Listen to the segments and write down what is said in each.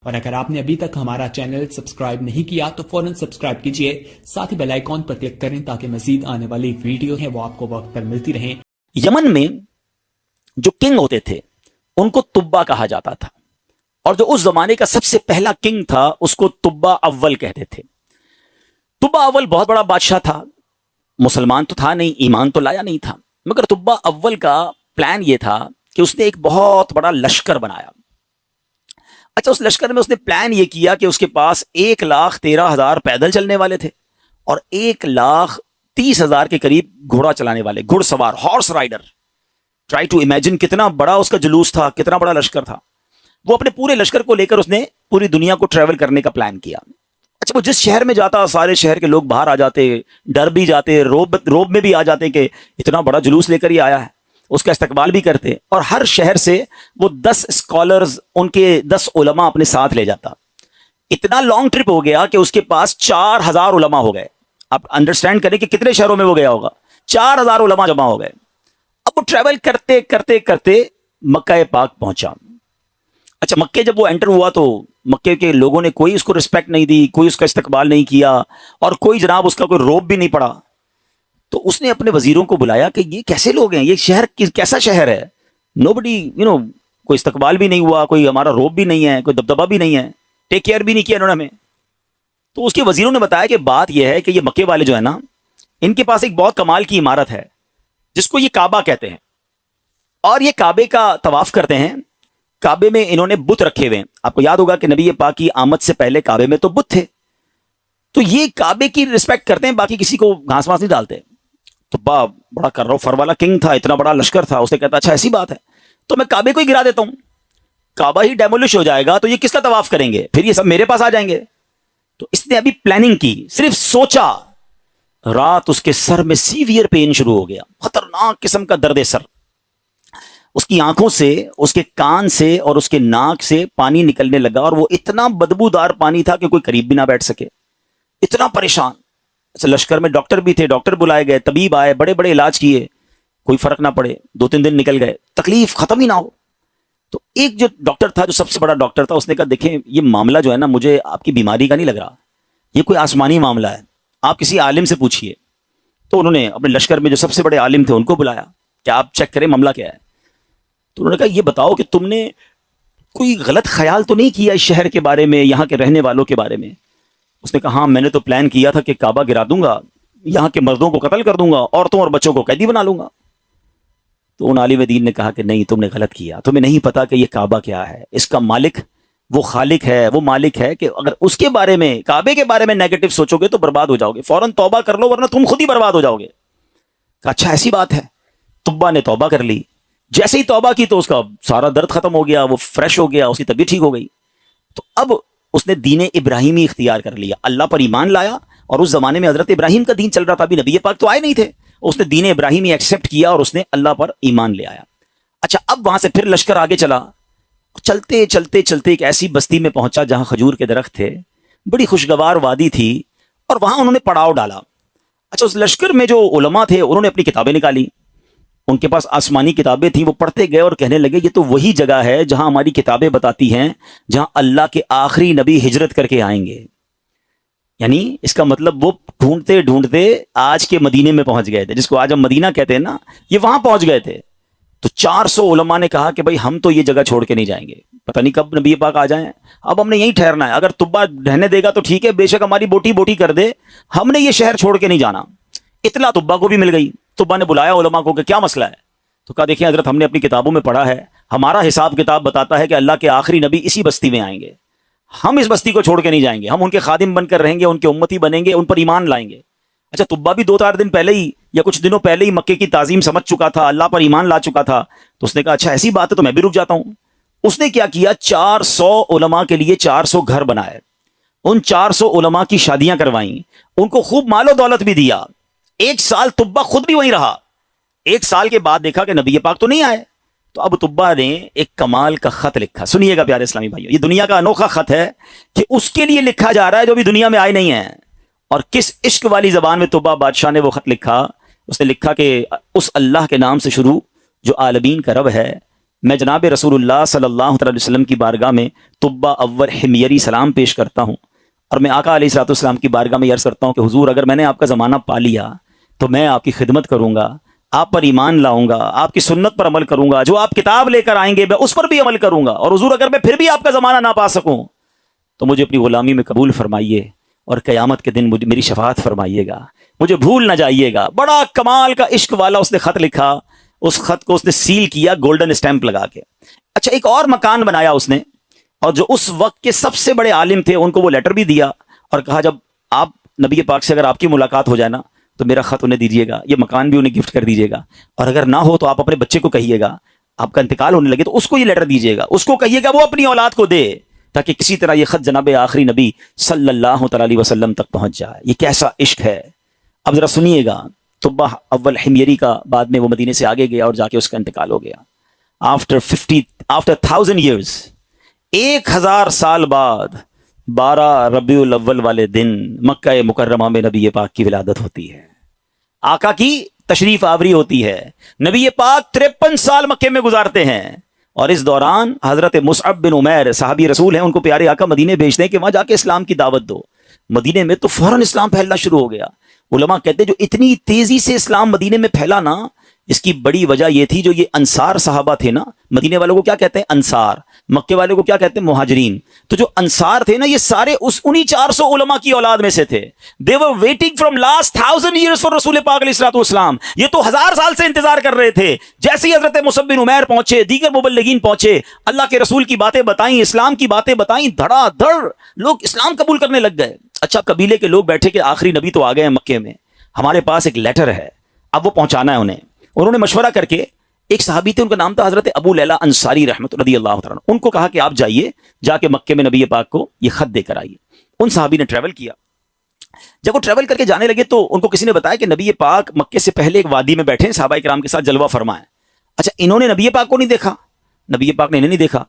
اور اگر آپ نے ابھی تک ہمارا چینل سبسکرائب نہیں کیا تو فوراً سبسکرائب کیجئے، ساتھ ہی بیل آئیکن پر کلک کریں تاکہ مزید آنے والی ویڈیو ہیں وہ آپ کو وقت پر ملتی رہیں۔ یمن میں جو کنگ ہوتے تھے ان کو تبا کہا جاتا تھا، اور جو اس زمانے کا سب سے پہلا کنگ تھا اس کو تبا اول کہتے تھے۔ تبا اول بہت بڑا بادشاہ تھا، مسلمان تو تھا نہیں، ایمان تو لایا نہیں تھا، مگر تبا اول کا پلان یہ تھا کہ اس نے ایک بہت بڑا لشکر بنایا۔ اچھا، اس لشکر میں اس نے پلان یہ کیا کہ اس کے پاس 1,13,000 پیدل چلنے والے تھے اور 1,30,000 کے قریب گھوڑا چلانے والے، گھڑ سوار، horse rider. Try to imagine کتنا بڑا اس کا جلوس تھا، کتنا بڑا لشکر تھا۔ وہ اپنے پورے لشکر کو لے کر اس نے پوری دنیا کو ٹریول کرنے کا پلان کیا۔ اچھا، وہ جس شہر میں جاتا سارے شہر کے لوگ باہر آ جاتے، ڈر بھی جاتے، روب میں بھی آ جاتے کہ اتنا بڑا جلوس لے کر ہی آیا ہے، اس کا استقبال بھی کرتے، اور ہر شہر سے وہ 10 اسکالرز، ان کے 10 علماء اپنے ساتھ لے جاتا۔ اتنا لانگ ٹرپ ہو گیا کہ اس کے پاس 4,000 علماء ہو گئے۔ آپ انڈرسٹینڈ کریں کہ کتنے شہروں میں وہ گیا ہوگا، 4,000 علماء جمع ہو گئے۔ اب وہ ٹریول کرتے کرتے کرتے مکہ پاک پہنچا۔ اچھا، مکے جب وہ انٹر ہوا تو مکے کے لوگوں نے کوئی اس کو رسپیکٹ نہیں دی، کوئی اس کا استقبال نہیں کیا، اور کوئی جناب اس کا کوئی روب بھی نہیں پڑا۔ تو اس نے اپنے وزیروں کو بلایا کہ یہ کیسے لوگ ہیں، یہ شہر کیسا شہر ہے، نوبڈی کوئی استقبال بھی نہیں ہوا، کوئی ہمارا روب بھی نہیں ہے، کوئی دبدبا بھی نہیں ہے، ٹیک کیئر بھی نہیں کیا انہوں نے ہمیں۔ تو اس کے وزیروں نے بتایا کہ بات یہ ہے کہ یہ مکے والے جو ہے نا، ان کے پاس ایک بہت کمال کی عمارت ہے جس کو یہ کعبہ کہتے ہیں، اور یہ کعبے کا طواف کرتے ہیں۔ کعبے میں انہوں نے بت رکھے ہوئے ہیں۔ آپ کو یاد ہوگا کہ نبی پاک کی آمد سے پہلے کعبے میں تو بت تھے، تو یہ کعبے کی رسپیکٹ کرتے ہیں، باقی کسی کو گھاس واس نہیں ڈالتے۔ تو بڑا کر رہا فر والا کنگ تھا، اتنا بڑا لشکر تھا، اسے کہتا اچھا ایسی بات ہے تو میں کعبے کو ہی گرا دیتا ہوں، کعبہ ہی ڈیمولش ہو جائے گا تو یہ کس کا طواف کریں گے، پھر یہ سب میرے پاس آ جائیں گے۔ تو اس نے ابھی پلاننگ کی، صرف سوچا، رات اس کے سر میں سیویئر پین شروع ہو گیا، خطرناک قسم کا درد سر۔ اس کی آنکھوں سے، اس کے کان سے اور اس کے ناک سے پانی نکلنے لگا، اور وہ اتنا بدبودار پانی تھا کہ کوئی قریب بھی نہ بیٹھ سکے، اتنا پریشان۔ اچھا، لشکر میں ڈاکٹر بھی تھے، ڈاکٹر بلائے گئے، طبیب آئے، بڑے بڑے علاج کیے، کوئی فرق نہ پڑے، 2-3 دن نکل گئے، تکلیف ختم ہی نہ ہو۔ تو ایک جو ڈاکٹر تھا، جو سب سے بڑا ڈاکٹر تھا، اس نے کہا دیکھیں یہ معاملہ جو ہے نا، مجھے آپ کی بیماری کا نہیں لگ رہا، یہ کوئی آسمانی معاملہ ہے، آپ کسی عالم سے پوچھیے۔ تو انہوں نے اپنے لشکر میں جو سب سے بڑے عالم تھے ان کو بلایا کہ آپ چیک کریں معاملہ کیا ہے۔ تو انہوں نے کہا یہ بتاؤ کہ تم نے کوئی غلط خیال تو نہیں کیا اس شہر کے بارے میں، یہاں کے رہنے والوں کے بارے میں؟ اس نے کہا ہاں، میں نے تو پلان کیا تھا کہ کعبہ گرا دوں گا، یہاں کے مردوں کو قتل کر دوں گا، عورتوں اور بچوں کو قیدی بنا لوں گا۔ تو ان عالم دین نے کہا کہ نہیں، تم نے غلط کیا، تمہیں نہیں پتا کہ یہ کعبہ کیا ہے، اس کا مالک وہ خالق ہے، وہ مالک ہے کہ اگر اس کے بارے میں، کعبے کے بارے میں نیگیٹو سوچو گے تو برباد ہو جاؤ گے، فوراً توبہ کر لو ورنہ تم خود ہی برباد ہو جاؤ گے۔ کہا اچھا ایسی بات ہے۔ تبا نے توبہ کر لی، جیسے ہی توبہ کی تو اس کا سارا درد ختم ہو گیا، وہ فریش ہو گیا، اس کی طبیعت ٹھیک ہو گئی۔ تو اب اس نے دین ابراہیمی اختیار کر لیا، اللہ پر ایمان لایا، اور اس زمانے میں حضرت ابراہیم کا دین چل رہا تھا، ابھی نبی پاک تو آئے نہیں تھے، اس نے دین ابراہیمی ایکسیپٹ کیا اور اس نے اللہ پر ایمان لے آیا۔ اچھا، اب وہاں سے پھر لشکر آگے چلا، چلتے چلتے چلتے ایک ایسی بستی میں پہنچا جہاں کھجور کے درخت تھے، بڑی خوشگوار وادی تھی، اور وہاں انہوں نے پڑاؤ ڈالا۔ اچھا، اس لشکر میں جو علماء تھے انہوں نے اپنی کتابیں نکالی، ان کے پاس آسمانی کتابیں تھیں، وہ پڑھتے گئے اور کہنے لگے یہ تو وہی جگہ ہے جہاں ہماری کتابیں بتاتی ہیں جہاں اللہ کے آخری نبی ہجرت کر کے آئیں گے۔ یعنی اس کا مطلب وہ ڈھونڈتے ڈھونڈتے آج کے مدینے میں پہنچ گئے تھے، جس کو آج ہم مدینہ کہتے ہیں نا، یہ وہاں پہنچ گئے تھے۔ تو 400 علماء نے کہا کہ بھائی ہم تو یہ جگہ چھوڑ کے نہیں جائیں گے، پتہ نہیں کب نبی پاک آ جائیں، اب ہم نے یہیں ٹھہرنا ہے، اگر تبا رہنے دے گا تو ٹھیک ہے، بے شک ہماری بوٹی بوٹی کر دے، ہم نے یہ شہر چھوڑ کے نہیں جانا۔ اطلاع تبا کو بھی مل گئی، تبا نے بلایا علماء کو کہ کیا مسئلہ ہے؟ تو کہا دیکھیں حضرت، ہم نے اپنی کتابوں میں پڑھا ہے، ہمارا حساب کتاب بتاتا ہے کہ اللہ کے آخری نبی اسی بستی میں آئیں گے، ہم اس بستی کو چھوڑ کے نہیں جائیں گے، ہم ان کے خادم بن کر رہیں گے، ان کے امتی بنیں گے، ان پر ایمان لائیں گے۔ اچھا، تبا بھی 2-4 دن پہلے ہی یا کچھ دنوں پہلے ہی مکے کی تعظیم سمجھ چکا تھا، اللہ پر ایمان لا چکا تھا، تو اس نے کہا اچھا ایسی بات ہے تو میں بھی رک جاتا ہوں۔ اس نے کیا کیا، 400 علماء کے لیے 400 گھر بنائے، ان 400 علماء کی شادیاں کروائیں، ان کو خوب مال و دولت بھی دیا۔ 1 سال تبا خود بھی وہیں رہا۔ 1 سال کے بعد دیکھا کہ نبی پاک تو نہیں آئے، تو اب تبا نے ایک کمال کا خط لکھا۔ سنیے گا پیارے اسلامی بھائیو، یہ دنیا کا انوکھا خط ہے کہ اس کے لیے لکھا جا رہا ہے جو بھی دنیا میں آئے نہیں ہیں۔ اور کس عشق والی زبان میں تبا بادشاہ نے وہ خط لکھا؟ اس نے لکھا کہ اس اللہ کے نام سے شروع جو عالمین کا رب ہے، میں جناب رسول اللہ صلی اللہ علیہ وسلم کی بارگاہ میں طبہ اول حمیری سلام پیش کرتا ہوں، اور میں آقا علیہ الصلوۃ والسلام کی بارگاہ میں عرض کرتا ہوں کہ حضور اگر میں نے آپ کا زمانہ پا لیا تو میں آپ کی خدمت کروں گا، آپ پر ایمان لاؤں گا، آپ کی سنت پر عمل کروں گا، جو آپ کتاب لے کر آئیں گے میں اس پر بھی عمل کروں گا، اور حضور اگر میں پھر بھی آپ کا زمانہ نہ پا سکوں تو مجھے اپنی غلامی میں قبول فرمائیے، اور قیامت کے دن میری شفاعت فرمائیے گا، مجھے بھول نہ جائیے گا۔ بڑا کمال کا عشق والا اس نے خط لکھا، اس خط کو اس نے سیل کیا گولڈن اسٹیمپ لگا کے۔ اچھا، ایک اور مکان بنایا اس نے، اور جو اس وقت کے سب سے بڑے عالم تھے ان کو وہ لیٹر بھی دیا، اور کہا جب آپ نبی پاک سے اگر آپ کی ملاقات ہو جائے نا تو میرا خط انہیں دیجیے گا، یہ مکان بھی انہیں گفٹ کر دیجیے گا، اور اگر نہ ہو تو آپ اپنے بچے کو کہیے گا، آپ کا انتقال ہونے لگے تو اس کو یہ لیٹر دیجیے گا، اس کو کہیے گا وہ اپنی اولاد کو دے، تاکہ کسی طرح یہ خط جناب آخری نبی صلی اللہ علیہ وسلم تک پہنچ جائے۔ یہ کیسا عشق ہے! اب ذرا سنیے گا، طبہ اول حمیری کا بعد میں وہ مدینے سے آگے گیا اور جا کے اس کا انتقال ہو گیا۔ آفٹر 1000 years، 1000 سال بعد 12 ربیع الاول والے دن مکہ مکرمہ میں نبی پاک کی ولادت ہوتی ہے، آقا کی تشریف آوری ہوتی ہے۔ نبی پاک 53 سال مکے میں گزارتے ہیں، اور اس دوران حضرت مصعب بن عمیر صحابی رسول ہیں، ان کو پیارے آقا مدینے بھیجتے ہیں کہ وہاں جا کے اسلام کی دعوت دو۔ مدینے میں تو فوراً اسلام پھیلنا شروع ہو گیا۔ علماء کہتے ہیں جو اتنی تیزی سے اسلام مدینے میں پھیلا نا، اس کی بڑی وجہ یہ تھی جو یہ انصار صحابہ تھے نا، مدینے والوں کو کیا کہتے ہیں؟ انصار۔ مکے والوں کو کیا کہتے ہیں؟ مہاجرین۔ تو جو انصار تھے نا، یہ سارے انہی 400 علماء کی اولاد میں سے تھے۔ they were waiting from last 1000 years for رسول پاک علیہ الصلوۃ والسلام۔ یہ تو 1000 سال سے انتظار کر رہے تھے۔ جیسے ہی حضرت مصعب بن عمیر پہنچے، دیگر مبلغین پہنچے، اللہ کے رسول کی باتیں بتائیں، اسلام کی باتیں بتائیں، دھڑا دھڑ لوگ اسلام قبول کرنے لگ گئے۔ اچھا، قبیلے کے لوگ بیٹھے کہ آخری نبی تو آ گئے ہیں مکے میں، ہمارے پاس ایک لیٹر ہے، اب وہ پہنچانا ہے انہیں۔ انہوں نے مشورہ کر کے، ایک صحابی تھے ان کا نام تھا حضرت ابو لیلہ انصاری رحمۃ رضی اللہ تعالیٰ، ان کو کہا کہ آپ جائیے، جا کے مکے میں نبی پاک کو یہ خط دے کر آئیے۔ ان صحابی نے ٹریول کیا۔ جب وہ ٹریول کر کے جانے لگے تو ان کو کسی نے بتایا کہ نبی پاک مکے سے پہلے ایک وادی میں بیٹھے ہیں، صحابہ کرام کے ساتھ جلوہ فرما ہے۔ اچھا، انہوں نے نبی پاک کو نہیں دیکھا، نبی پاک نے انہیں نہیں دیکھا،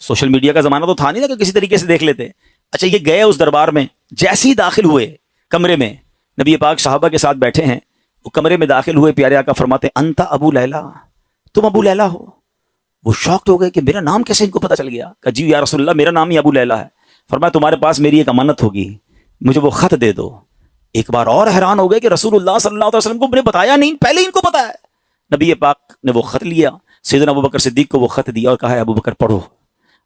سوشل میڈیا کا زمانہ تو تھا نہیں نا کہ کسی طریقے سے دیکھ لیتے۔ اچھا، یہ گئے اس دربار میں، جیسے ہی داخل ہوئے کمرے میں، نبی پاک صحابہ کے ساتھ بیٹھے ہیں، وہ کمرے میں داخل ہوئے، پیارے آقا فرماتے ہیں انت ابو لیلہ، تم ابو لیلہ ہو؟ وہ شاکڈ ہو گئے کہ میرا نام کیسے ان کو پتہ چل گیا؟ کہ جی یا رسول اللہ، میرا نام ہی ابو لیلہ ہے۔ فرمایا تمہارے پاس میری ایک امانت ہوگی، مجھے وہ خط دے دو۔ ایک بار اور حیران ہو گئے کہ رسول اللہ صلی اللہ علیہ وسلم کو میں نے بتایا نہیں، پہلے ہی ان کو پتا ہے۔ نبی پاک نے وہ خط لیا، سیدنا ابوبکر صدیق کو وہ خط دیا اور کہا ہے ابوبکر پڑھو۔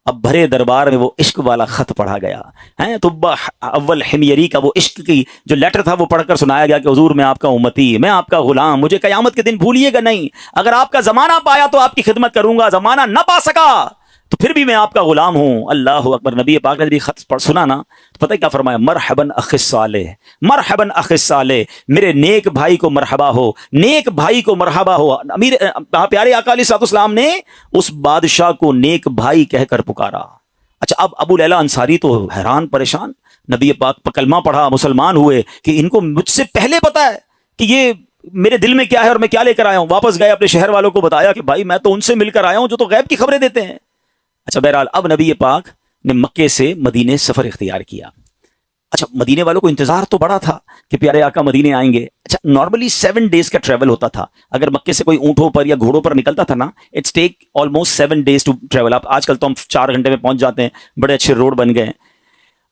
اب بھرے دربار میں وہ عشق والا خط پڑھا گیا ہے، طبہ اول حمیری کا وہ عشق کی جو لیٹر تھا وہ پڑھ کر سنایا گیا کہ حضور میں آپ کا امتی، میں آپ کا غلام، مجھے قیامت کے دن بھولیے گا نہیں، اگر آپ کا زمانہ پایا تو آپ کی خدمت کروں گا، زمانہ نہ پا سکا تو پھر بھی میں آپ کا غلام ہوں۔ اللہ اکبر۔ نبی پاک نے جب خط پڑھ سنا نا تو پتہ کیا فرمایا؟ مرحباً اخ الصالح، مرحباً اخ الصالح، میرے نیک بھائی کو مرحبا ہو، نیک بھائی کو مرحبا ہو۔ امیر پیارے آقا علیہ الصلوۃ والسلام نے اس بادشاہ کو نیک بھائی کہہ کر پکارا۔ اچھا، اب ابو لیلہ انصاری تو حیران پریشان، نبی پاک کلمہ پڑھا، مسلمان ہوئے کہ ان کو مجھ سے پہلے پتا ہے کہ یہ میرے دل میں کیا ہے اور میں کیا لے کر آیا ہوں۔ واپس گئے، اپنے شہر والوں کو بتایا کہ بھائی میں تو ان سے مل کر آیا ہوں جو تو غیب کی خبریں دیتے ہیں۔ اچھا، بہرحال اب نبی پاک نے مکے سے مدینے سفر اختیار کیا۔ اچھا، مدینے والوں کو انتظار تو بڑا تھا کہ پیارے آقا مدینے آئیں گے۔ اچھا، نارملی 7 days کا ٹریول ہوتا تھا، اگر مکے سے کوئی اونٹوں پر یا گھوڑوں پر نکلتا تھا نا، it's take almost 7 days to travel. اب آج کل تو ہم 4 گھنٹے میں پہنچ جاتے ہیں، بڑے اچھے روڈ بن گئے ہیں۔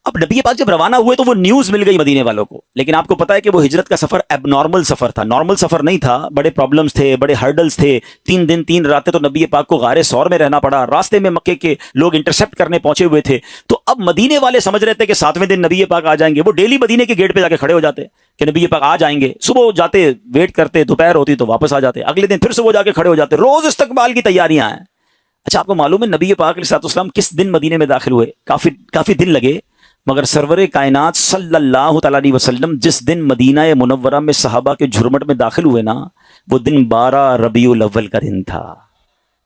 اب نبی پاک جب روانہ ہوئے تو وہ نیوز مل گئی مدینے والوں کو، لیکن آپ کو پتا ہے کہ وہ ہجرت کا سفر اب نارمل سفر تھا، نارمل سفر نہیں تھا، بڑے پرابلمز تھے، بڑے ہرڈلز تھے۔ 3 دن 3 راتیں تو نبی پاک کو غار ثور میں رہنا پڑا، راستے میں مکے کے لوگ انٹرسپٹ کرنے پہنچے ہوئے تھے۔ تو اب مدینے والے سمجھ رہے تھے کہ 7ویں دن نبی پاک آ جائیں گے، وہ ڈیلی مدینے کے گیٹ پہ جا کے کھڑے ہو جاتے کہ نبی پاک آ جائیں گے، صبح جاتے ویٹ کرتے، دوپہر ہوتی تو واپس آ جاتے، اگلے دن پھر صبح جا کے کھڑے ہو جاتے، روز استقبال کی تیاریاں ہیں۔ اچھا، آپ کو معلوم ہے نبی پاک علیہ السلام کس دن مدینے میں داخل ہوئے؟ کافی دن لگے، مگر سرور کائنات صلی اللہ تعالیٰ علیہ وسلم جس دن مدینہ منورہ میں صحابہ کے جھرمٹ میں داخل ہوئے نا، وہ دن 12 ربیع الاول کا دن تھا۔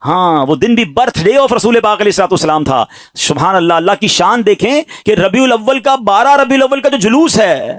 ہاں، وہ دن بھی برتھ ڈے آف رسول پاک علیہ السلام تھا۔ سبحان اللہ، اللہ کی شان دیکھیں کہ ربیع الاول کا 12 ربیع الاول کا جو جلوس ہے،